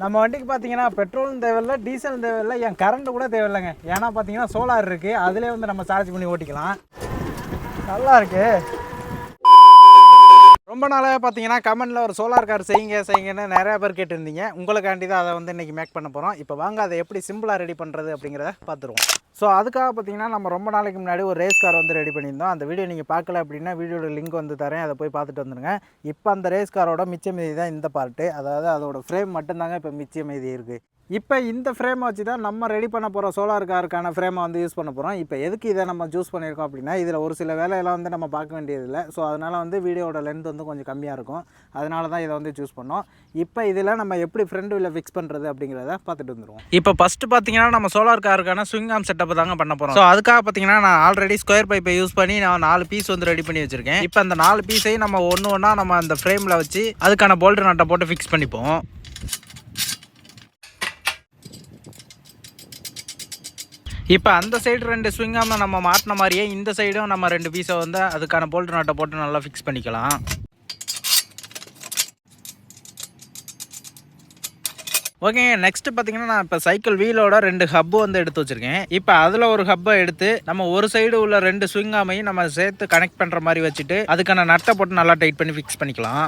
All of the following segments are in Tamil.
நம்ம வண்டிக்கு பார்த்தீங்கன்னா பெட்ரோலும் தேவையில்லை, டீசலும் தேவையில்லை, ஏன் கரண்ட்டு கூட தேவையில்லைங்க. ஏன்னா பார்த்தீங்கன்னா சோலார் இருக்குது, அதிலே வந்து நம்ம சார்ஜ் பண்ணி ஓட்டிக்கலாம். நல்லா இருக்கு. ரொம்ப நாளாக பார்த்தீங்கன்னா கமெண்டில் ஒரு சோலார் கார் செய்யுங்கன்னு நிறையா பேர் கேட்டிருந்தீங்க. உங்களுக்காண்டி தான் அதை வந்து இன்றைக்கி மேக் பண்ண போகிறோம். இப்போ வாங்க அதை எப்படி சிம்பிளாக ரெடி பண்ணுறது அப்படிங்கிறத பார்த்துருவோம். ஸோ அதுக்காக பார்த்தீங்கன்னா நம்ம ரொம்ப நாளைக்கு முன்னாடி ஒரு ரேஸ் கார் வந்து ரெடி பண்ணியிருந்தோம். அந்த வீடியோ நீங்கள் பார்க்கல அப்படின்னா வீடியோட லிங்க் வந்து தரேன், அதை போய் பார்த்துட்டு வந்துடுங்க. இப்போ அந்த ரேஸ் காரோட மிச்ச மீதி தான் இந்த பார்ட்டு, அதாவது அதோட ஃப்ரேம் மட்டும்தாங்க இப்போ மிச்ச மீதி இருக்குது. இப்போ இந்த ஃப்ரேமை வச்சு தான் நம்ம ரெடி பண்ண போகிற சோலார் காருக்கான ஃப்ரேமை வந்து யூஸ் பண்ண போகிறோம். இப்போ எதுக்கு இதை நம்ம சூஸ் பண்ணியிருக்கோம் அப்படின்னா, இதில் ஒரு சில வேலையெல்லாம் வந்து நம்ம பார்க்க வேண்டியதில்லை. ஸோ அதனால் வந்து வீடியோட லென்த் வந்து கொஞ்சம் கம்மியாக இருக்கும். அதனால தான் இதை வந்து சூஸ் பண்ணோம். இப்போ இதில் நம்ம எப்படி ஃப்ரண்ட் வீலை ஃபிக்ஸ் பண்ணுறது அப்படிங்கிறத பார்த்துட்டு வந்துடுவோம். இப்போ ஃபஸ்ட்டு பார்த்தீங்கன்னா நம்ம சோலார் காருக்கான ஸ்விங் ஆர்ம் செட்டப் தாங்க பண்ண போகிறோம். ஸோ அதுக்காக பார்த்தீங்கன்னா நான் ஆல்ரெடி ஸ்கொயர் பைப்பை யூஸ் பண்ணி நான் 4 பீஸ் வந்து ரெடி பண்ணி வச்சுருக்கேன். இப்போ அந்த 4 பீஸையும் நம்ம ஒன்று ஒன்றா நம்ம அந்த ஃப்ரேமில் வச்சு அதுக்கான போல்ட் நட்டை போட்டு ஃபிக்ஸ் பண்ணிப்போம். இப்போ அந்த சைடு 2 ஸ்விங் ஆர்ம் நம்ம மாட்டின மாதிரியே இந்த சைடும் நம்ம 2 பீஸை வந்து அதுக்கான போல்ட் நட்டை போட்டு நல்லா ஃபிக்ஸ் பண்ணிக்கலாம். ஓகேங்க, நெக்ஸ்ட்டு பார்த்தீங்கன்னா நான் இப்போ சைக்கிள் வீலோட 2 ஹப்பு வந்து எடுத்து வச்சுருக்கேன். இப்போ அதில் ஒரு ஹப்பை எடுத்து நம்ம ஒரு சைடு உள்ள 2 ஸ்விங் ஆர்மையும் நம்ம சேர்த்து கனெக்ட் பண்ணுற மாதிரி வச்சுட்டு அதுக்கான நட்டை போட்டு நல்லா டைட் பண்ணி ஃபிக்ஸ் பண்ணிக்கலாம்.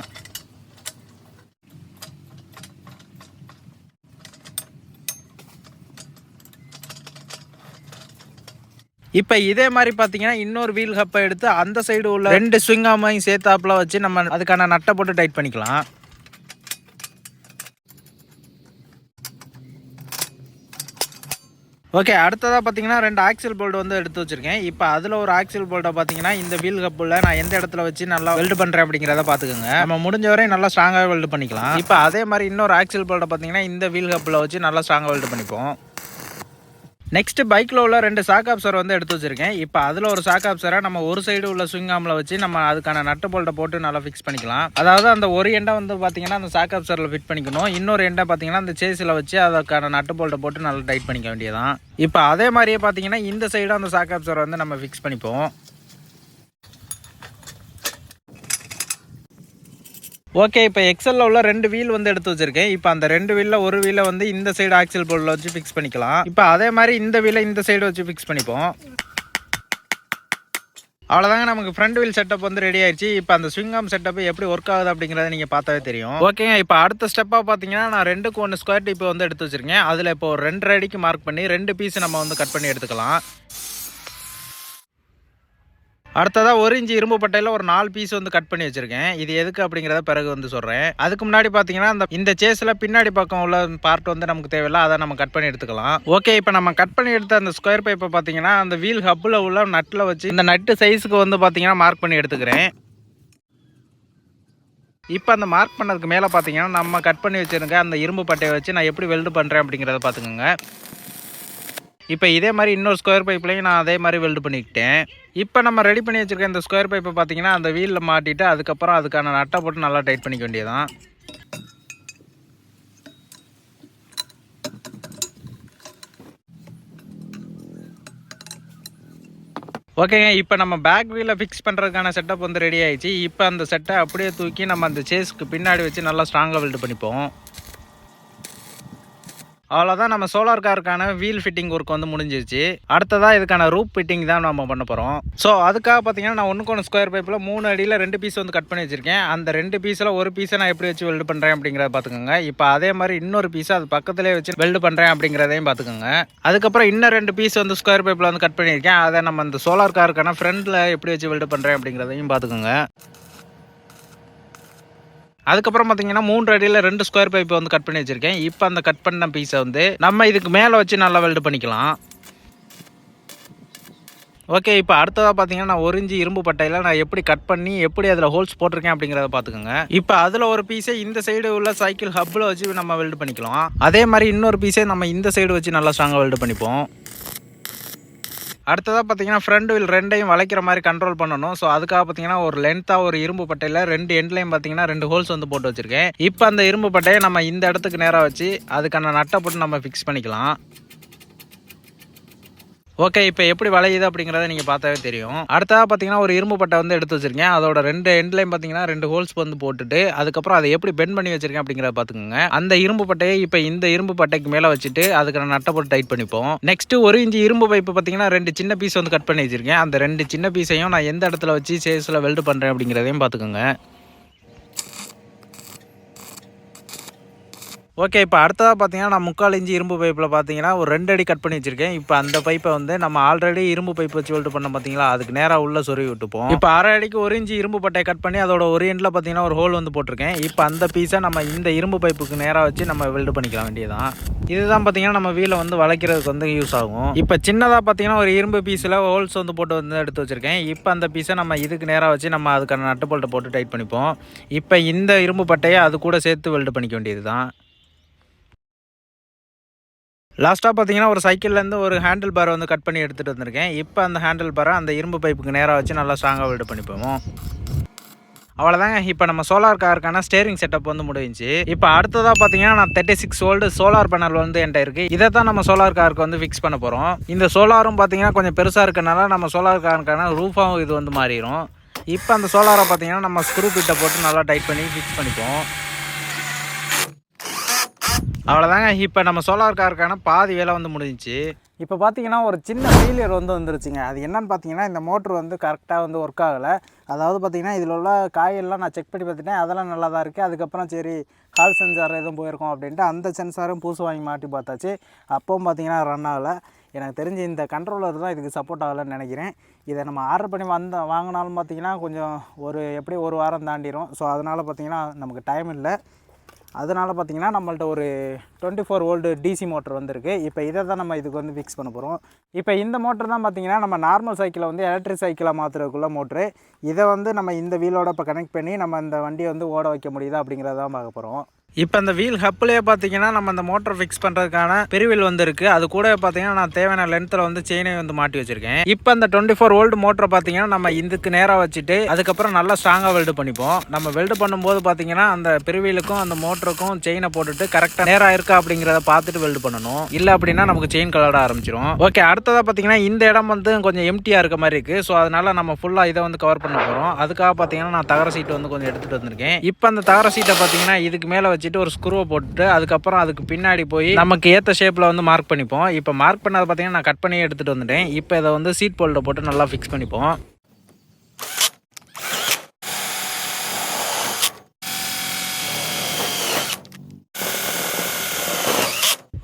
இப்போ இதே மாதிரி பார்த்தீங்கன்னா இன்னொரு வீல் ஹப்பை எடுத்து அந்த சைடு உள்ள 2 ஸ்விங் ஆர்மையும் சேர்த்தாப்புல வச்சு நம்ம அதுக்கான நட்டை போட்டு டைட் பண்ணிக்கலாம். ஓகே, அடுத்ததாக பார்த்தீங்கன்னா 2 ஆக்சில் போல்ட் வந்து எடுத்து வச்சுருக்கேன். இப்போ அதில் ஒரு ஆக்சில் போல்ட்டை பார்த்தீங்கன்னா இந்த வீல் ஹப்பில் நான் எந்த இடத்துல வச்சு நல்லா வெல்டு பண்ணுறேன் அப்படிங்கிறத பார்த்துக்கோங்க. நம்ம முடிஞ்ச வரையும் நல்லா ஸ்ட்ராங்காக வெல்டு பண்ணிக்கலாம். இப்போ அதே மாதிரி இன்னொரு ஆக்சில் போல்ட்டை பார்த்தீங்கன்னா இந்த வீல் ஹப்பில் வச்சு நல்லா ஸ்ட்ராங்காக வெல்டு பண்ணிப்போம். நெக்ஸ்ட்டு பைக்கில் உள்ள 2 சாக் ஆப்சர் வந்து எடுத்து வச்சுருக்கேன். இப்போ அதில் ஒரு சாக் ஆப்சரை நம்ம ஒரு சைடு உள்ள ஸ்விங் ஆர்மில் வச்சு நம்ம அதுக்கான நட்டு போல்ட்டை போட்டு நல்லா ஃபிக்ஸ் பண்ணிக்கலாம். அதாவது அந்த ஒரு எண்டை வந்து பார்த்தீங்கன்னா அந்த சாக் ஆப்சரில் ஃபிட் பண்ணிக்கணும், இன்னொரு எண்டை பார்த்தீங்கன்னா அந்த சேஸில் வச்சு அதுக்கான நட்டு போல்ட்டை போட்டு நல்லா டைட் பண்ணிக்க வேண்டியதான். இப்போ அதே மாதிரியே பார்த்தீங்கன்னா இந்த சைடும் அந்த சாக் ஆப்சரை வந்து நம்ம ஃபிக்ஸ் பண்ணிப்போம். ஓகே, இப்போ எக்ஸலில் உள்ள 2 வீல் வந்து எடுத்து வச்சுருக்கேன். இப்போ அந்த 2 வீலில் ஒரு வீலை வந்து இந்த சைடு ஆக்சில் போல்டில் வச்சு ஃபிக்ஸ் பண்ணிக்கலாம். இப்போ அதே மாதிரி இந்த வீலை இந்த சைடு வச்சு ஃபிக்ஸ் பண்ணிப்போம். அவ்வளோதாங்க, நமக்கு ஃப்ரண்ட் வீல் செட்டப் வந்து ரெடி ஆயிடுச்சு. இப்போ அந்த ஸ்விங் ஆர்ம் செட்டப் எப்படி ஒர்க் ஆகுது அப்படிங்கிறத நீங்கள் பார்த்தாவே தெரியும். ஓகேங்க, இப்போ அடுத்த ஸ்டெப்பாக பார்த்தீங்கன்னா நான் 2க்கு 1 ஸ்கொயர் டிப் வந்து எடுத்து வச்சுருக்கேன். அதில் இப்போ ஒரு 2.5 அடிக்கு மார்க் பண்ணி 2 பீஸ் நம்ம வந்து கட் பண்ணி எடுத்துக்கலாம். அடுத்ததாக 1 இன்ச் இரும்பு பட்டையில் ஒரு 4 பீஸ் வந்து கட் பண்ணி வச்சுருக்கேன். இது எதுக்கு அப்படிங்கிறத பிறகு வந்து சொல்கிறேன். அதுக்கு முன்னாடி பார்த்தீங்கன்னா இந்த சேஸில் பின்னாடி பக்கம் உள்ள பார்ட் வந்து நமக்கு தேவையில்லை, அதை நம்ம கட் பண்ணி எடுத்துக்கலாம். ஓகே, இப்போ நம்ம கட் பண்ணி எடுத்த அந்த ஸ்கொயர் பைப்பை பார்த்தீங்கன்னா அந்த வீல் ஹப்பில் உள்ள நட்டில் வச்சு இந்த நட்டு சைஸுக்கு வந்து பார்த்தீங்கன்னா மார்க் பண்ணி எடுத்துக்கிறேன். இப்போ அந்த மார்க் பண்ணதுக்கு மேலே பார்த்தீங்கன்னா நம்ம கட் பண்ணி வச்சுருக்க அந்த இரும்பு பட்டையை வச்சு நான் எப்படி வெல்டு பண்ணுறேன் அப்படிங்கிறத பார்த்துக்கோங்க. இப்போ இதே மாதிரி இன்னொரு ஸ்கொயர் பைப்லையும் நான் அதே மாதிரி வெல்டு பண்ணிக்கிட்டேன். இப்போ நம்ம ரெடி பண்ணி வச்சுருக்க இந்த ஸ்கொயர் பைப்பை பார்த்தீங்கன்னா அந்த வீலில் மாட்டிட்டு அதுக்கப்புறம் அதுக்கான நட்டை போட்டு நல்லா டைட் பண்ணிக்க வேண்டியதான். ஓகேங்க, இப்போ நம்ம பேக் வீலை ஃபிக்ஸ் பண்ணுறதுக்கான செட்டப் வந்து ரெடி ஆகிடுச்சு. இப்போ அந்த செட்டை அப்படியே தூக்கி நம்ம அந்த சேஸ்க்கு பின்னாடி வச்சு நல்லா ஸ்ட்ராங்காக வெல்டு பண்ணிப்போம். அவ்வளோதான், நம்ம சோலார் காருக்கான வீல் ஃபிட்டிங் ஒர்க் வந்து முடிஞ்சிருச்சு. அடுத்ததாக இதுக்கான ரூப் ஃபிட்டிங் தான் நம்ம பண்ண போகிறோம். ஸோ அதுக்காக பார்த்தீங்கன்னா நான் 1 ஸ்கொயர் பைப்பில் 3 அடியில் 2 பீஸ் வந்து கட் பண்ணி வச்சுருக்கேன். அந்த 2 பீஸில் ஒரு பீஸை நான் எப்படி வச்சு வெல்டு பண்ணுறேன் அப்படிங்கிறத பார்த்துக்கோங்க. இப்போ அதே மாதிரி இன்னொரு பீஸை அது பக்கத்துலேயே வச்சு வெல்டு பண்ணுறேன் அப்படிங்கிறதையும் பார்த்துக்கோங்க. அதுக்கப்புறம் இன்னும் 2 பீஸ் வந்து ஸ்கொயர் பைப்பில் வந்து கட் பண்ணியிருக்கேன். அதை நம்ம இந்த சோலார் காருக்கான ஃப்ரண்டில் எப்படி வச்சு வெல்டு பண்ணுறேன் அப்படிங்கிறதையும் பார்த்துக்கோங்க. அதுக்கப்புறம் பார்த்தீங்கன்னா 3 அடியில் 2 ஸ்கொயர் பைப்பை வந்து கட் பண்ணி வச்சுருக்கேன். இப்போ அந்த கட் பண்ண பீஸை வந்து நம்ம இதுக்கு மேலே வச்சு நல்லா வெல்டு பண்ணிக்கலாம். ஓகே, இப்போ அடுத்ததாக பார்த்தீங்கன்னா நான் 1 இன்ச் இரும்பு பட்டையில் நான் எப்படி கட் பண்ணி எப்படி அதில் ஹோல்ஸ் போட்டிருக்கேன் அப்படிங்கிறத பார்த்துக்கோங்க. இப்போ அதில் ஒரு பீஸை இந்த சைடு உள்ள சைக்கிள் ஹப்பில் வச்சு நம்ம வெல்டு பண்ணிக்கலாம். அதே மாதிரி இன்னொரு பீஸை நம்ம இந்த சைடு வச்சு நல்லா ஸ்ட்ராங்காக வெல்டு பண்ணிப்போம். அடுத்ததாக பார்த்தீங்கன்னா ஃப்ரண்ட் வீல் 2ஐயும் வளைக்கிற மாதிரி கண்ட்ரோல் பண்ணணும். ஸோ அதுக்காக பார்த்தீங்கன்னா ஒரு லென்த்தாக ஒரு இரும்பு பட்டையில் 2 எண்ட்லையும் பார்த்தீங்கன்னா 2 ஹோல்ஸ் வந்து போட்டு வச்சுருக்கேன். இப்போ அந்த இரும்பு பட்டையை நம்ம இந்த இடத்துக்கு நேராக வச்சு அதுக்கான நட்டை போட்டு நம்ம ஃபிக்ஸ் பண்ணிக்கலாம். ஓகே, இப்போ எப்படி வளையுது அப்படிங்கிறத நீங்கள் பார்த்தாவே தெரியும். அடுத்ததாக பார்த்தீங்கன்னா ஒரு இரும்பு பட்டை வந்து எடுத்து வச்சிருக்கேன். அதோட 2 எண்ட்லையும் பார்த்தீங்கன்னா 2 ஹோல்ஸ் வந்து போட்டுட்டு அதுக்கப்புறம் அதை எப்படி பெண்ட் பண்ணி வச்சிருக்கேன் அப்படிங்கிறத பார்த்துக்கோங்க. அந்த இரும்பு பட்டையை இப்போ இந்த இரும்பு பட்டைக்கு மேலே வச்சுட்டு அதுக்கு நான் நட்டை போட்டு டைட் பண்ணிப்போம். நெக்ஸ்ட் 1 இன்ச் இரும்பு பைப்பு பார்த்தீங்கன்னா 2 சின்ன பீஸ் வந்து கட் பண்ணி வச்சிருக்கேன். அந்த 2 சின்ன பீஸையும் நான் எந்த இடத்துல வச்சு சேஸில் வெல்டு பண்ணுறேன் அப்படிங்கிறதையும் பார்த்துக்கோங்க. ஓகே, இப்போ அடுத்ததாக பார்த்தீங்கன்னா நான் 3/4 இன்ச் இரும்பு பைப்பில் பார்த்தீங்கன்னா ஒரு 2 அடி கட் பண்ணி வச்சிருக்கேன். இப்போ அந்த பைப்பை வந்து நம்ம ஆல்ரெடி இரும்பு பைப் வச்சு வெல்டு பண்ணோம் பார்த்தீங்களா, அதுக்கு நேராக உள்ள சொருவி விட்டுப்போம். இப்போ 1/2 அடிக்கு 1 இன்ச் இரும்பு பட்டையை கட் பண்ணி அதோட ஒரு எண்டில் பார்த்தீங்கன்னா ஒரு ஹோல் வந்து போட்டிருக்கேன். இப்போ அந்த பீஸை நம்ம இந்த இரும்பு பைப்புக்கு நேராக வச்சு நம்ம வெல்டு பண்ணிக்கலாம் வேண்டியதான். இதுதான் பார்த்தீங்கன்னா நம்ம வீலை வந்து வளைக்கிறதுக்கு வந்து யூஸ் ஆகும். இப்போ சின்னதாக பார்த்தீங்கன்னா ஒரு இரும்பு பீஸில் ஹோல்ஸ் வந்து போட்டு வந்து எடுத்து வச்சிருக்கேன். இப்போ அந்த பீஸை நம்ம இதுக்கு நேராக வச்சு நம்ம அதுக்கான நட்டு போல்ட்டை போட்டு டைட் பண்ணிப்போம். இப்போ இந்த இரும்பு பட்டையை அது கூட சேர்த்து வெல்டு பண்ணிக்க வேண்டியது தான். லாஸ்ட்டாக பார்த்தீங்கன்னா ஒரு சைக்கிள்லேருந்து ஒரு ஹேண்டில் பார் வந்து கட் பண்ணி எடுத்துகிட்டு வந்திருக்கேன். இப்போ அந்த ஹேண்டில் பாரை அந்த இரும்பு பைப்புக்கு நேராக வச்சு நல்லா ஸ்ட்ராங்காக வெல்டு பண்ணிப்போம். அவ்வளோதாங்க. இப்போ நம்ம சோலார் காருக்கான ஸ்டேரிங் செட்டப் வந்து முடிஞ்சிச்சு. இப்போ அடுத்ததாக பார்த்தீங்கன்னா நான் 36 வோல்ட் சோலார் பேனல் வந்து என்கிட்ட இருக்குது. இதை தான் நம்ம சோலார் காருக்கு வந்து ஃபிக்ஸ் பண்ண போகிறோம். இந்த சோலாரும் பார்த்தீங்கன்னா கொஞ்சம் பெருசாக இருக்கனால நம்ம சோலார் காருக்கான ரூஃபாகவும் இது வந்து மாறிடும். இப்போ அந்த சோலாரை பார்த்தீங்கன்னா நம்ம ஸ்க்ரூ பிட்டை போட்டு நல்லா டைட் பண்ணி ஃபிக்ஸ் பண்ணிப்போம். அவ்வளோதாங்க. இப்போ நம்ம சோலார் காருக்கான பாதி வேலை வந்து முடிஞ்சிச்சு. இப்போ பார்த்தீங்கன்னா ஒரு சின்ன ஃபெயிலியர் வந்து வந்துருச்சுங்க. அது என்னன்னு பார்த்தீங்கன்னா இந்த மோட்ரு வந்து கரெக்டாக வந்து ஒர்க் ஆகலை. அதாவது பார்த்தீங்கன்னா இதில் உள்ள காயெல்லாம் நான் செக் பண்ணி பார்த்துட்டேன், அதெல்லாம் நல்லா தான் இருக்குது. அதுக்கப்புறம் சரி கால் சென்சார் எதுவும் போயிருக்கோம் அப்படின்ட்டு அந்த சென்சாரும் புதுசு வாங்கி மாட்டி பார்த்தாச்சு. அப்பவும் பார்த்தீங்கன்னா ரன் ஆகலை. எனக்கு தெரிஞ்சு இந்த கண்ட்ரோலர் தான் இதுக்கு சப்போர்ட் ஆகலைன்னு நினைக்கிறேன். இதை நம்ம ஆர்டர் பண்ணி வாங்கினாலும் பார்த்தீங்கன்னா கொஞ்சம் எப்படி ஒரு வாரம் தாண்டிடும். ஸோ அதனால் பார்த்தீங்கன்னா நமக்கு டைம் இல்லை. அதனால் பார்த்திங்கன்னா நம்மள்ட்ட ஒரு 24 வோல்ட் டிசி மோட்டர் வந்திருக்கு. இப்போ இதை தான் நம்ம இதுக்கு வந்து ஃபிக்ஸ் பண்ண போகிறோம். இப்போ இந்த மோட்டர் தான் பார்த்திங்கன்னா நம்ம நார்மல் சைக்கிளை வந்து எலக்ட்ரிக் சைக்கிளாக மாற்றுறதுக்குள்ள மோட்ரு. இதை வந்து நம்ம இந்த வீலோட இப்போ கனெக்ட் பண்ணி நம்ம இந்த வண்டியை வந்து ஓட வைக்க முடியுதா அப்படிங்கிறதான் பார்க்க போகிறோம். இப்போ இந்த வீல் ஹப்லேயே பார்த்தீங்கன்னா நம்ம அந்த மோட்டர் ஃபிக்ஸ் பண்ணுறதுக்கான பெருவில் வந்து இருக்குது. அது கூட பார்த்தீங்கன்னா நான் தேவையான லென்த்தில் வந்து செயினை வந்து மாட்டி வச்சுருக்கேன். இப்போ அந்த 24 வோல்ட் மோட்டரை பார்த்தீங்கன்னா நம்ம இதுக்கு நேராக வச்சுட்டு அதுக்கப்புறம் நல்லா ஸ்ட்ராங்காக வெல்டு பண்ணிப்போம். நம்ம வெல்டு பண்ணும்போது பார்த்தீங்கன்னா அந்த பெருவிலுக்கும் அந்த மோட்டருக்கும் செயினை போட்டுட்டு கரெக்டாக நேராக இருக்கா அப்படிங்கிறத பார்த்துட்டு வெல்டு பண்ணணும். இல்லை அப்படின்னா நமக்கு செயின் கலட ஆரம்பிச்சிடும். ஓகே, அடுத்ததாக பார்த்தீங்கன்னா இந்த இடம் வந்து கொஞ்சம் எம்டியாக இருக்க மாதிரி இருக்குது. ஸோ அதனால் நம்ம ஃபுல்லாக இதை வந்து கவர் பண்ண போகிறோம். அதுக்காக பார்த்தீங்கன்னா நான் தகர சீட்டு வந்து கொஞ்சம் எடுத்துகிட்டு வந்திருக்கேன். இப்போ அந்த தகர சீட்டை பார்த்தீங்கன்னா இதுக்கு மேலே வச்சுட்டு ஒரு ஸ்க்ரூவை போட்டு அதுக்கப்புறம் அதுக்கு பின்னாடி போய் நமக்கு ஏற்ற ஷேப்பில் வந்து மார்க் பண்ணிப்போம். இப்போ மார்க் பண்ணதை பார்த்தீங்கன்னா நான் கட் பண்ணி எடுத்துகிட்டு வந்துட்டேன். இப்போ இதை வந்து சீட் போல்ட்டை போட்டு நல்லா ஃபிக்ஸ் பண்ணிப்போம்.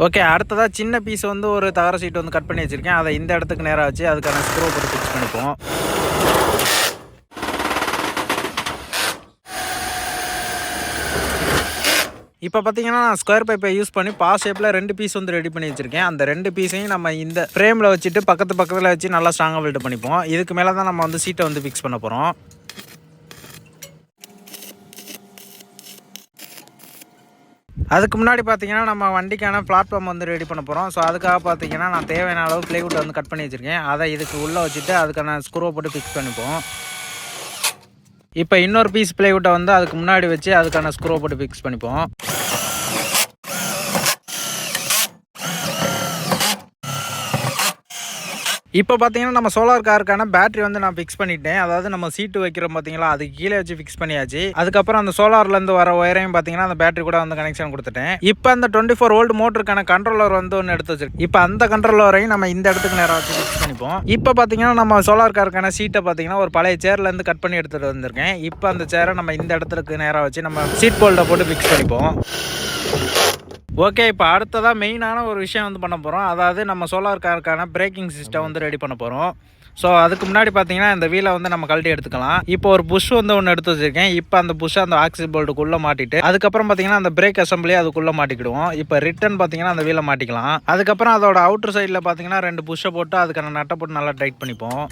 ஓகே, அடுத்ததாக சின்ன பீஸ் வந்து ஒரு தகர சீட் வந்து கட் பண்ணி வச்சுருக்கேன். அதை இந்த இடத்துக்கு நேராக வச்சு அதுக்கான ஸ்க்ரூவை போட்டு ஃபிக்ஸ் பண்ணிப்போம். இப்போ பார்த்தீங்கன்னா நான் ஸ்கொயர் பைப்பை யூஸ் பண்ணி பாஸ் ஷேப்பில் 2 பீஸ் வந்து ரெடி பண்ணி வச்சுருக்கேன். அந்த 2 பீஸையும் நம்ம இந்த ஃப்ரேமில் வச்சுட்டு பக்கத்தில் வச்சு நல்லா ஸ்ட்ராங்காக வெல்டு பண்ணிப்போம். இதுக்கு மேலே தான் நம்ம வந்து சீட்டை வந்து ஃபிக்ஸ் பண்ண போகிறோம். அதுக்கு முன்னாடி பார்த்தீங்கன்னா நம்ம வண்டிக்கான பிளாட்ஃபார்ம் வந்து ரெடி பண்ண போகிறோம். ஸோ அதுக்காக பார்த்தீங்கன்னா நான் தேவையான அளவு ப்ளைவுட் வந்து கட் பண்ணி வச்சுருக்கேன். அதை இதுக்கு உள்ளே வச்சுட்டு அதுக்கான ஸ்க்ரூவை போட்டு ஃபிக்ஸ் பண்ணிப்போம். இப்போ இன்னொரு பீஸ் ப்ளைவுட்டை வந்து அதுக்கு முன்னாடி வச்சு அதுக்கான ஸ்க்ரூவை போட்டு ஃபிக்ஸ் பண்ணிப்போம். இப்போ பார்த்தீங்கன்னா நம்ம சோலார் காருக்கான பேட்டரி வந்து நான் ஃபிக்ஸ் பண்ணிட்டேன். அதாவது நம்ம சீட்டு வைக்கிறோம் பார்த்தீங்களா, அதுக்கு கீழே வச்சு ஃபிக்ஸ் பண்ணியாச்சு. அதுக்கப்புறம் அந்த சோலார்லேருந்து வர ஒயரையும் பார்த்தீங்கன்னா அந்த பேட்டரி கூட வந்து கனெக்ஷன் கொடுத்துட்டேன். இப்போ அந்த 24 வோல்ட் மோட்டருக்கான கண்ட்ரோலர் வந்து ஒன்று எடுத்து வச்சிருக்கேன். இப்போ அந்த கண்ட்ரோலரையும் நம்ம இந்த இடத்துக்கு நேராக வச்சு ஃபிக்ஸ் பண்ணிப்போம். இப்போ பார்த்தீங்கன்னா நம்ம சோலார் காருக்கான சீட்டை பார்த்தீங்கன்னா ஒரு பழைய சேர்லேருந்து கட் பண்ணி எடுத்துகிட்டு வந்திருக்கேன். இப்போ அந்த சேரை நம்ம இந்த இடத்துக்கு நேராக வச்சு நம்ம சீட் போல்ட்டை போட்டு ஃபிக்ஸ் பண்ணிப்போம். ஓகே, இப்போ அடுத்ததாக மெயினான ஒரு விஷயம் வந்து பண்ண போகிறோம். அதாவது நம்ம சோலார் காருக்கான பிரேக்கிங் சிஸ்டம் வந்து ரெடி பண்ண போகிறோம். ஸோ அதுக்கு முன்னாடி பார்த்தீங்கன்னா இந்த வீலை வந்து நம்ம கழட்டி எடுத்துக்கலாம். இப்போ ஒரு புஷ் வந்து ஒன்று எடுத்து வச்சுருக்கேன். இப்போ அந்த புஷ்ஷை அந்த ஆக்சில் போல்ட்டுக்குள்ளே மாட்டிட்டு அதுக்கப்புறம் பார்த்தீங்கன்னா அந்த பிரேக் அசம்பிளியை அதுக்குள்ளே மாட்டிக்கிடுவோம். இப்போ ரிட்டன் பார்த்தீங்கன்னா அந்த வீலை மாட்டிக்கலாம். அதுக்கப்புறம் அதோட அவுட்டர் சைடில் பார்த்தீங்கன்னா 2 புஷ்ஷை போட்டு அதுக்கான நட்டை போட்டு நல்லா டைட் பண்ணிப்போம்.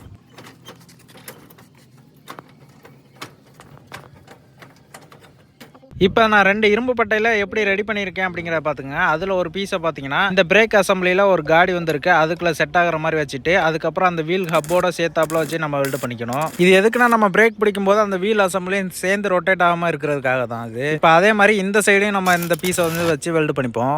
இப்போ நான் 2 இரும்பு பட்டையில் எப்படி ரெடி பண்ணியிருக்கேன் அப்படிங்கிறத பார்த்துங்க. அதில் ஒரு பீஸை பார்த்தீங்கன்னா இந்த பிரேக் அசம்பிளியில் ஒரு காடி வந்துருக்கு, அதுக்குள்ளே செட் ஆகிற மாதிரி வச்சுட்டு அதுக்கப்புறம் அந்த வீல் ஹப்போட சேர்த்தாப்புல வச்சு நம்ம வெல்டு பண்ணிக்கணும். இது எதுக்குன்னா நம்ம பிரேக் பிடிக்கும்போது அந்த வீல் அசம்பிளியும் சேர்ந்து ரொட்டேட் ஆகாமல் இருக்கிறதுக்காக தான் அது. இப்போ அதே மாதிரி இந்த சைடையும் நம்ம இந்த பீஸை வந்து வச்சு வெல்டு பண்ணிப்போம்.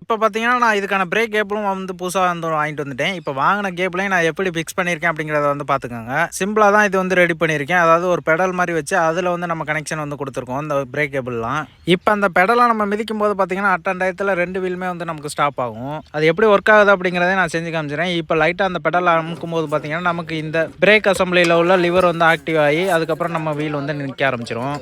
இப்போ பார்த்தீங்கன்னா நான் இதுக்கான பிரேக் கேபிளும் வந்து புதுசாக வந்து வாங்கிட்டு வந்துட்டேன். இப்போ வாங்கின கேபிளையும் நான் எப்படி ஃபிக்ஸ் பண்ணியிருக்கேன் அப்படிங்கிறத வந்து பார்த்துக்கோங்க. சிம்பிளாக தான் இது வந்து ரெடி பண்ணியிருக்கேன். அதாவது ஒரு பெடல் மாதிரி வச்சு அதில் வந்து நம்ம கனெக்ஷன் வந்து கொடுத்துருக்கோம் இந்த பிரேக் கேபிள்லாம். இப்போ அந்த பெடலை நம்ம மிதிக்கும் போது பார்த்தீங்கன்னா அட்டண்டயத்தில் 2 வீலுமே வந்து நமக்கு ஸ்டாப் ஆகும். அது எப்படி ஒர்க் ஆகுது அப்படிங்கிறத நான் செஞ்சு காமிச்சிடுறேன். இப்போ லைட்டாக அந்த பெடலை அமுக்கும் போது பார்த்தீங்கன்னா நமக்கு இந்த பிரேக் அசம்பிளியில் உள்ள லிவர் வந்து ஆக்டிவ் ஆகி அதுக்கப்புறம் நம்ம வீல் வந்து நிற்க ஆரம்பிச்சிடும்.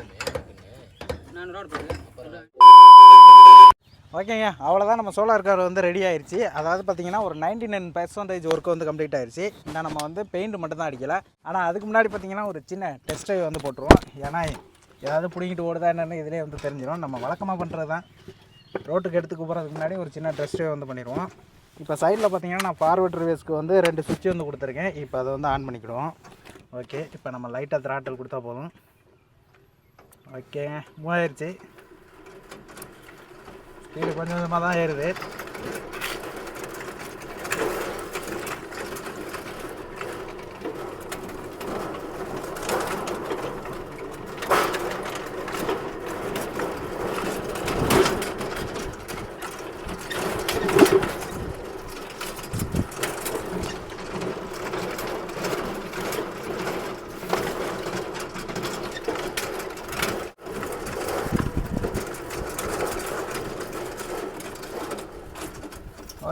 ஓகேங்க, அவ்வளோதான். நம்ம சோலார் கார் வந்து ரெடி ஆயிடுச்சு. அதாவது பார்த்தீங்கன்னா ஒரு 99% ஒர்க் வந்து கம்ப்ளீட் ஆயிடுச்சு. இன்னும் நம்ம வந்து பெயிண்ட் மட்டும் தான் அடிக்கலை. ஆனால் அதுக்கு முன்னாடி பார்த்தீங்கன்னா ஒரு சின்ன டெஸ்ட் ட்ரைவ் வந்து போட்டுருவோம். ஏன்னா ஏதாவது பிடிங்கிட்டு ஓடுதா என்னென்னு இதிலே வந்து தெரிஞ்சிடும். நம்ம வழக்கமாக பண்ணுறது தான். ரோட்டுக்கு எடுத்து கூப்பிட்றதுக்கு முன்னாடி ஒரு சின்ன டெஸ்ட் ட்ரைவ் வந்து பண்ணிடுவோம். இப்போ சைடில் பார்த்தீங்கன்னா நான் ஃபார்வர்ட் ரிவர்ஸ்க்கு வந்து 2 சுவிட்ச் வந்து கொடுத்துருக்கேன். இப்போ அதை வந்து ஆன் பண்ணிக்கிடுவோம். ஓகே, இப்போ நம்ம லைட்டாக த்ராட்டில் கொடுத்தா போதும். ஓகேங்க, மூவ் ஆயிடுச்சு. இது கொஞ்சம் கொஞ்சமாக தான் ஏறுது.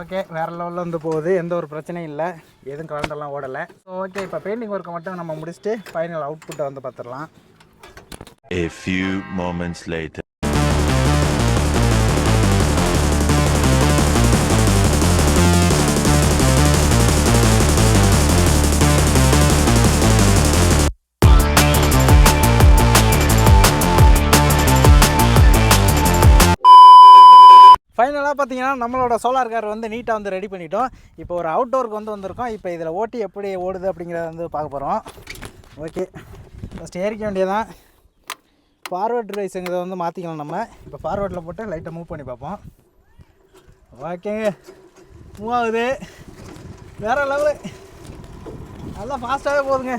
ஓகே, வேறு லெவலில் வந்து போகுது. எந்த ஒரு பிரச்சனையும் இல்லை, எதுவும் கரண்டெல்லாம் ஓடலை. ஸோ ஓகே, இப்போ பெயிண்டிங் ஒர்க்கை மட்டும் நம்ம முடிச்சுட்டு ஃபைனல் அவுட்புட்டை வந்து பார்த்துடலாம். A few moments later. ஃபைனலாக பார்த்தீங்கன்னா நம்மளோட சோலார் கார் வந்து நீட்டாக வந்து ரெடி பண்ணிட்டோம். இப்போ ஒரு அவுட்டோருக்கு வந்து வந்திருக்கோம். இப்போ இதில் ஓட்டி எப்படி ஓடுது அப்படிங்கிறத வந்து பார்க்க போகிறோம். ஓகே, ஃபஸ்ட்டு ஏறிக்க வேண்டியதான். ஃபார்வர்ட் ரைஸுங்கிறத வந்து மாற்றிக்கலாம் நம்ம. இப்போ ஃபார்வர்டில் போட்டு லைட்டாக மூவ் பண்ணி பார்ப்போம். ஓகேங்க, மூவ் ஆகுது. வேறு லெவலு, நல்லா ஃபாஸ்ட்டாகவே போகுதுங்க.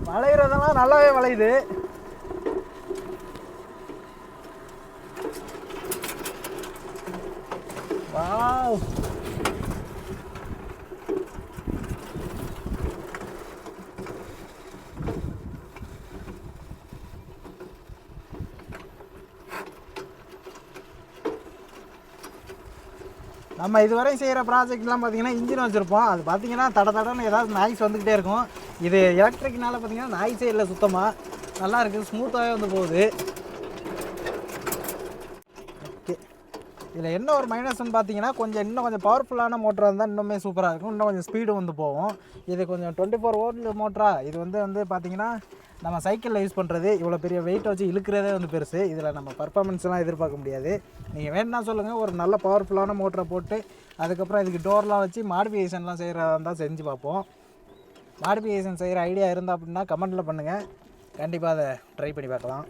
வளைகிறதெல்லாம் நல்லாவே வளையுது. வாவ், நம்ம இதுவரை செய்கிற ப்ராஜெக்ட்லாம் பார்த்தீங்கன்னா இன்ஜின் வச்சுருப்போம். அது பார்த்தீங்கன்னா தடன்னு ஏதாவது நாய்ஸ் வந்துக்கிட்டே இருக்கும். இது எலக்ட்ரிக்னால பார்த்தீங்கன்னா நாய்ஸே இல்லை, சுத்தமாக நல்லா இருக்குது, ஸ்மூத்தாகவே வந்து போகுது. ஓகே, இதில் என்ன ஒரு மைனஸ்ன்னு பார்த்தீங்கன்னா இன்னும் கொஞ்சம் பவர்ஃபுல்லான மோட்டராக இருந்தால் இன்னுமே சூப்பராக இருக்கும். இன்னும் கொஞ்சம் ஸ்பீடு வந்து போகும். இது கொஞ்சம் 24 வோல்ட் மோட்டரா. இது வந்து பார்த்தீங்கன்னா நம்ம சைக்கிளில் யூஸ் பண்ணுறது. இவ்வளோ பெரிய வெயிட் வச்சு இழுக்கிறதே வந்து பெருசு. இதில் நம்ம பர்ஃபார்மன்ஸ்லாம் எதிர்பார்க்க முடியாது. நீங்கள் வேணும்னா சொல்லுங்கள், ஒரு நல்ல பவர்ஃபுல்லான மோட்டரை போட்டு அதுக்கப்புறம் இதுக்கு டோர்லாம் வச்சு மாடிஃபிகேஷன்லாம் செய்கிறதா இருந்தால் செஞ்சு பார்ப்போம். மாடிஃபிகேஷன் செய்கிற ஐடியா இருந்தால் அப்படின்னா கமெண்ட்டில் பண்ணுங்கள், கண்டிப்பாக அதை ட்ரை பண்ணி பார்க்கலாம்.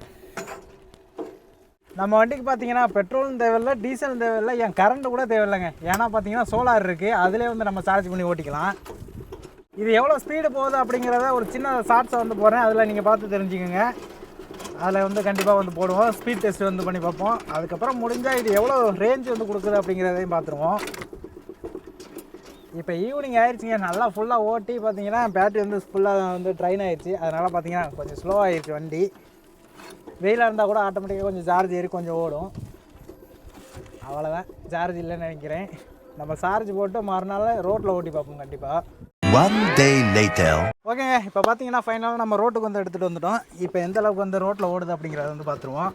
நம்ம வண்டிக்கு பார்த்தீங்கன்னா பெட்ரோலும் தேவையில்லை, டீசலும் தேவையில்லை, ஏன் கரண்ட்டு கூட தேவையில்லைங்க. ஏன்னா பார்த்தீங்கன்னா சோலார் இருக்குது, அதிலே வந்து நம்ம சார்ஜ் பண்ணி ஓட்டிக்கலாம். இது எவ்வளோ ஸ்பீடு போகுது அப்படிங்கிறத ஒரு சின்ன ஷார்ட்ஸை வந்து போடுறேன், அதில் நீங்கள் பார்த்து தெரிஞ்சுக்கோங்க. அதில் வந்து கண்டிப்பாக வந்து போடுவோம், ஸ்பீட் டெஸ்ட் வந்து பண்ணி பார்ப்போம். அதுக்கப்புறம் முடிஞ்சால் இது எவ்வளோ ரேஞ்ச் வந்து கொடுக்குது அப்படிங்கிறதையும் பார்த்துருவோம். இப்போ ஈவினிங் ஆயிடுச்சுங்க, நல்லா ஃபுல்லாக ஓட்டி பார்த்தீங்கன்னா பேட்டரி வந்து ஃபுல்லாக வந்து ட்ரைன் ஆகிடுச்சு. அதனால் பார்த்தீங்கன்னா கொஞ்சம் ஸ்லோ ஆகிடுச்சு வண்டி. வெயிலாக இருந்தால் கூட ஆட்டோமேட்டிக்காக கொஞ்சம் சார்ஜ் ஏறி கொஞ்சம் ஓடும். அவ்வளோதான், சார்ஜ் இல்லைன்னு நினைக்கிறேன். நம்ம சார்ஜ் போட்டு மறுநாள் ரோட்டில் ஓட்டி பார்ப்போம் கண்டிப்பாக. One day later. ஓகேங்க, இப்போ பார்த்தீங்கன்னா ஃபைனலாக நம்ம ரோட்டுக்கு வந்து எடுத்துகிட்டு வந்துட்டோம். இப்போ எந்த அளவுக்கு வந்து ரோட்டில் ஓடுது அப்படிங்கிறத வந்து பார்த்துருவோம்.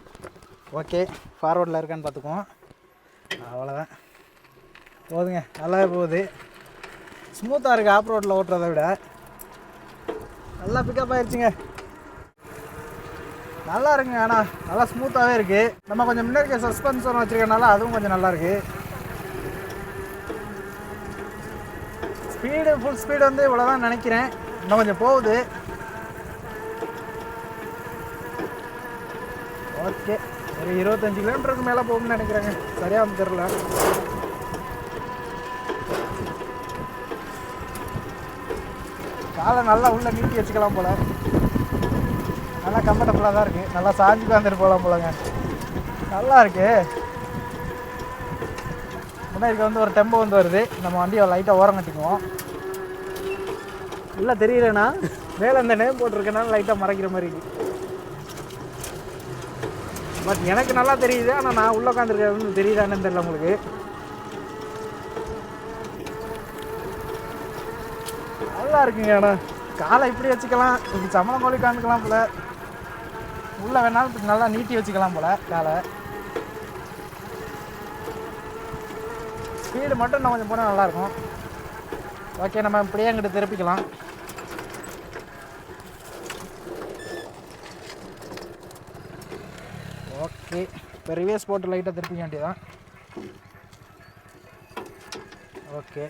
ஓகே, ஃபார்வர்டில் இருக்கான்னு பார்த்துக்குவோம். அவ்வளோதான், போதுங்க, நல்லாவே போகுது. ஸ்மூத்தாக இருக்குது ஆஃப் ரோட்டில் ஓட்டுறதை விட. நல்லா பிக்கப் ஆகிடுச்சுங்க, நல்லா இருக்குங்க. ஆனால் நல்லா ஸ்மூத்தாகவே இருக்குது. நம்ம கொஞ்சம் முன்னாடி சஸ்பென்ஷன் வச்சுருக்கனால அதுவும் கொஞ்சம் நல்லாயிருக்கு. ஸ்பீடு ஃபுல் ஸ்பீடு வந்து இவ்வளோ தான் நினைக்கிறேன். இன்னும் கொஞ்சம் போகுது. ஓகே, ஒரு 25 கிலோமீட்டருக்கு மேலே போகும்னு நினைக்கிறேங்க, சரியாக வந்து தெரில. காலை நல்லா உள்ளே நீட்டி வச்சுக்கலாம் போல். நல்லா கம்ஃபர்டபுளாக தான் இருக்குது. நல்லா சாஞ்சு உட்காந்துட்டு போகலாம் போலங்க. நல்லா இருக்கு. முன்னாடி வந்து ஒரு டெம்போ வந்து வருது. நம்ம வண்டியை லைட்டாக ஓரம் கட்டிக்குவோம். இல்லை தெரியலண்ணா, மேலே இந்த நேம் போட்டிருக்கனால லைட்டாக மறைக்கிற மாதிரி இருக்குது. பட் எனக்கு நல்லா தெரியுது. ஆனால் நான் உள்ளே உட்காந்துருக்கிறது தெரியுதான்னு தெரியல உங்களுக்கு. நல்லா இருக்குங்க. ஆனால் காலை இப்படி வச்சுக்கலாம், இப்படி சமணம் கோழி உட்காந்துக்கலாம் போல. உள்ளே வேணாலும் இப்படி நல்லா நீட்டி வச்சுக்கலாம் போல காலை. ஸ்பீடு மட்டும் இன்னும் கொஞ்சம் போனால் நல்லாயிருக்கும். ஓகே, நம்ம இப்படியே அங்கிட்டு திருப்பிக்கலாம். ஓகே, இப்போ ரிவேஸ் போட்டு லைட்டாக திருப்பிக்க வேண்டியதான். ஓகே,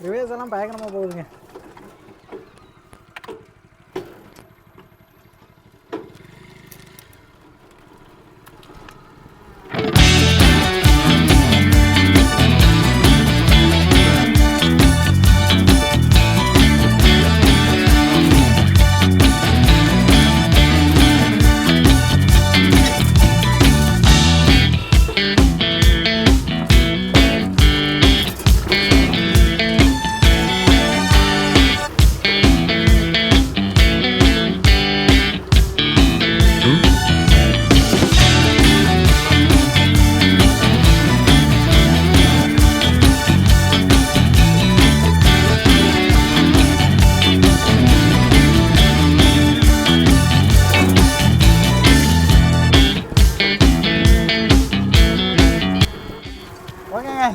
ரிவேஸ் எல்லாம் பயங்கரமாக போகுதுங்க.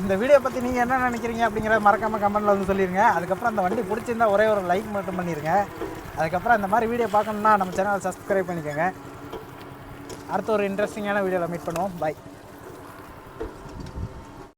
இந்த வீடியோ பற்றி நீங்கள் என்ன நினைக்கிறீங்க அப்படிங்கிறத மறக்காமல் கமெண்ட்டில் வந்து சொல்லிடுங்க. அதுக்கப்புறம் அந்த வண்டி பிடிச்சிருந்தா ஒரே ஒரு லைக் மட்டும் பண்ணிடுங்க. அதுக்கப்புறம் இந்த மாதிரி வீடியோ பார்க்கணுன்னா நம்ம சேனலை சப்ஸ்கிரைப் பண்ணிக்கோங்க. அடுத்த ஒரு இன்ட்ரெஸ்டிங்கான வீடியோவில் மீட் பண்ணுவோம். பை.